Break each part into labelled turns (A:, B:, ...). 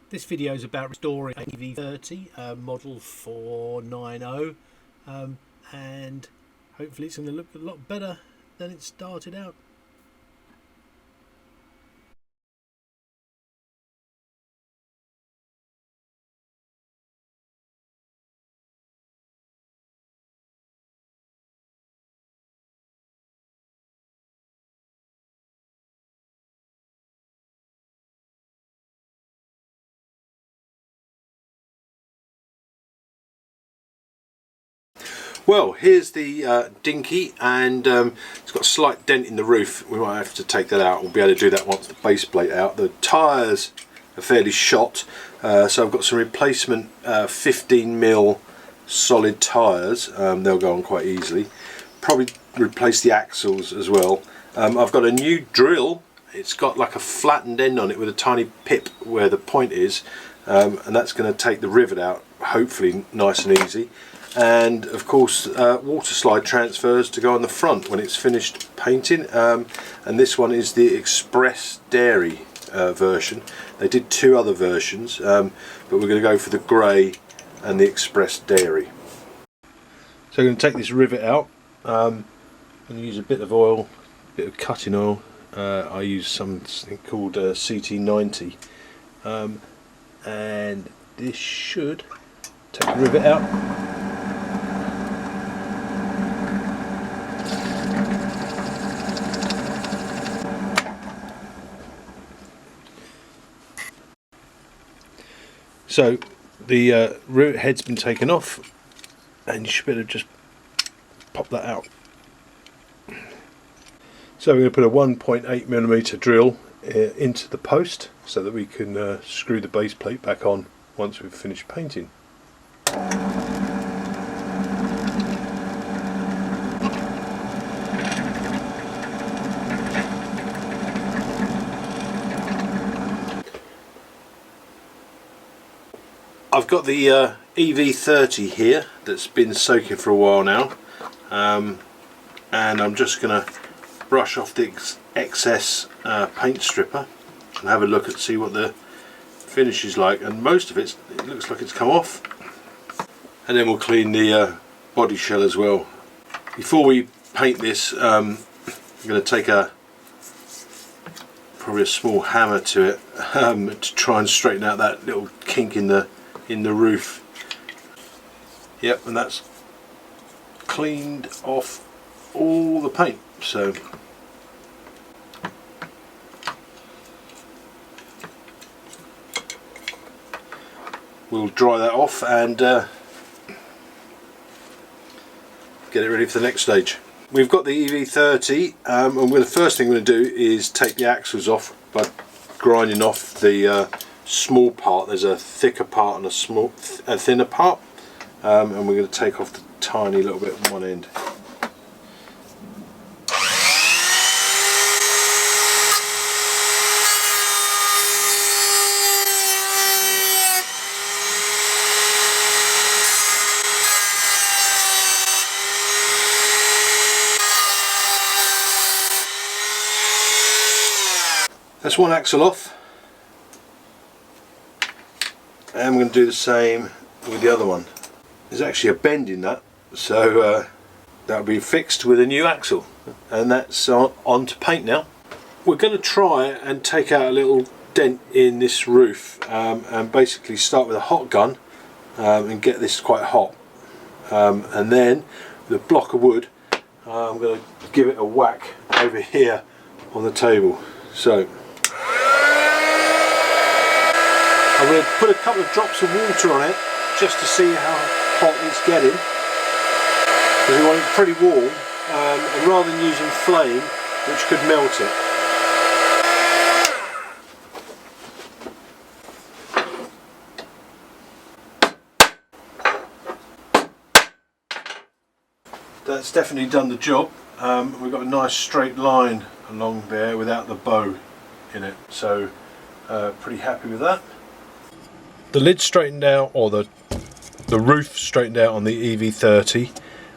A: This video is about restoring an EV30 model 490, and hopefully it's going to look a lot better than it started out.
B: Well, here's the Dinky, and it's got a slight dent in the roof. We might have to take that out. We'll be able to do that once the base plate out. The tyres are fairly shot, so I've got some replacement 15mm solid tyres. They'll go on quite easily. Probably replace the axles as well. I've got a new drill. It's got like a flattened end on it with a tiny pip where the point is, and that's going to take the rivet out, hopefully nice and easy. And of course water slide transfers to go on the front when it's finished painting, and this one is the Express Dairy version. They did two other versions, but we're going to go for the grey and the Express Dairy. So I'm going to take this rivet out. I'm going to use a bit of oil, a bit of cutting oil. I use something called CT90, and this should take the rivet out. So the rivet head's been taken off, and you should be able to just pop that out. So we're going to put a 1.8mm drill into the post so that we can screw the base plate back on once we've finished painting. I've got the EV30 here that's been soaking for a while now, and I'm just going to brush off the excess paint stripper and have a look and see what the finish is like, and most of it looks like it's come off. And then we'll clean the body shell as well. Before we paint this, I'm going to take probably a small hammer to it to try and straighten out that little kink in the roof. Yep, and that's cleaned off all the paint. So we'll dry that off and get it ready for the next stage. We've got the EV30, and the first thing we're going to do is take the axles off by grinding off the small part. There's a thicker part and a thinner part, and we're going to take off the tiny little bit on one end. That's one axle off, and we're going to do the same with the other one. There's actually a bend in that, so that'll be fixed with a new axle, and that's on to paint now. We're going to try and take out a little dent in this roof, and basically start with a hot gun and get this quite hot, and then with a block of wood I'm going to give it a whack over here on the table. So I'm going to put a couple of drops of water on it just to see how hot it's getting, because we want it pretty warm, and rather than using flame, which could melt it. That's definitely done the job. We've got a nice straight line along there without the bow in it, so pretty happy with that. The lid straightened out, or the roof straightened out on the EV30.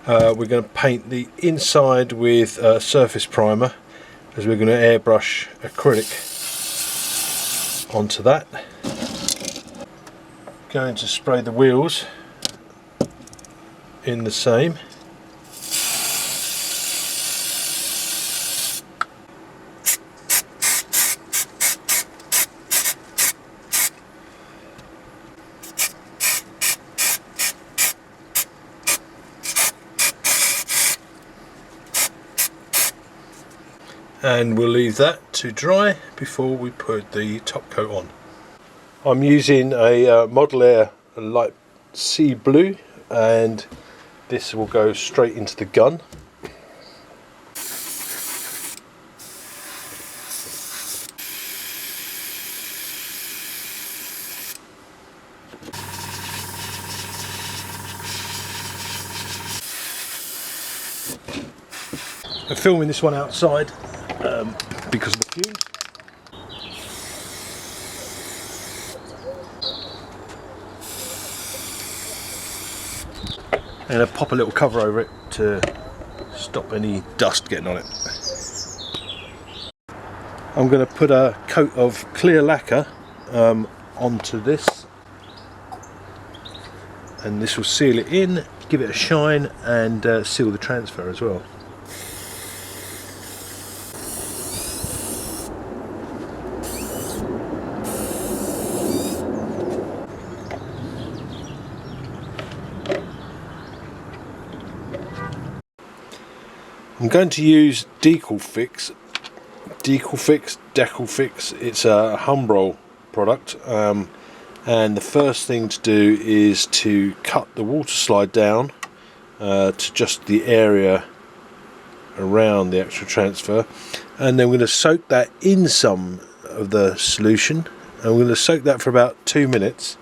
B: We're going to paint the inside with surface primer, as we're going to airbrush acrylic onto that. going to spray the wheels in the same. And we'll leave that to dry before we put the top coat on. I'm using a Model Air light sea blue, and this will go straight into the gun. I'm filming this one outside because of the fumes. I'm going to pop a little cover over it to stop any dust getting on it. I'm going to put a coat of clear lacquer onto this, and this will seal it in, give it a shine, and seal the transfer as well. I'm going to use Decal Fix. It's a Humbrol product, and the first thing to do is to cut the water slide down to just the area around the actual transfer, and then we're going to soak that in some of the solution, and we're going to soak that for about 2 minutes.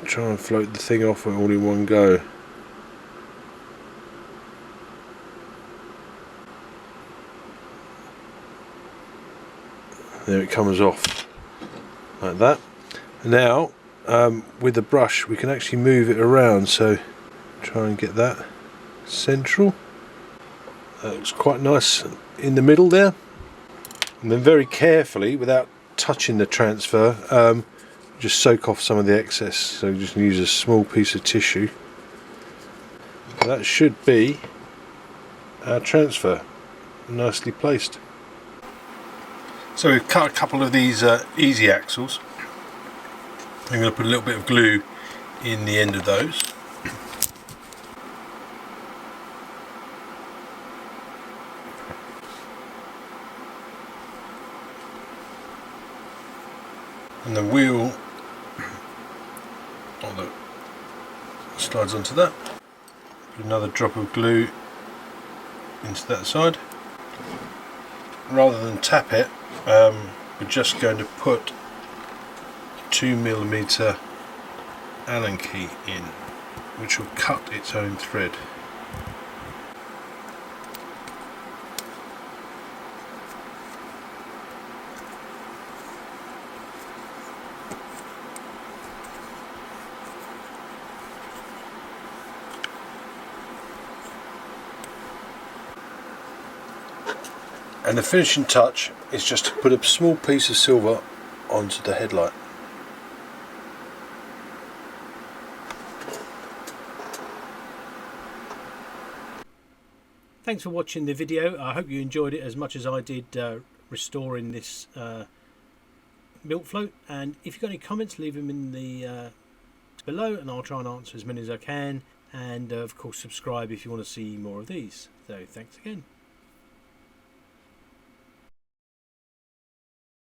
B: Try and float the thing off all in one go. There it comes off like that. Now with the brush we can actually move it around, so try and get that central. That looks quite nice in the middle there, and then very carefully, without touching the transfer, just soak off some of the excess. So just use a small piece of tissue. That should be our transfer, nicely placed. So we've cut a couple of these easy axles. I'm going to put a little bit of glue in the end of those. And the wheel slides onto that. Put another drop of glue into that side. Rather than tap it, we're just going to put a 2mm Allen key in, which will cut its own thread. And the finishing touch is just to put a small piece of silver onto the headlight.
A: Thanks for watching the video. I hope you enjoyed it as much as I did restoring this milk float. And if you've got any comments, leave them in the below, and I'll try and answer as many as I can. And of course subscribe if you want to see more of these. So thanks again.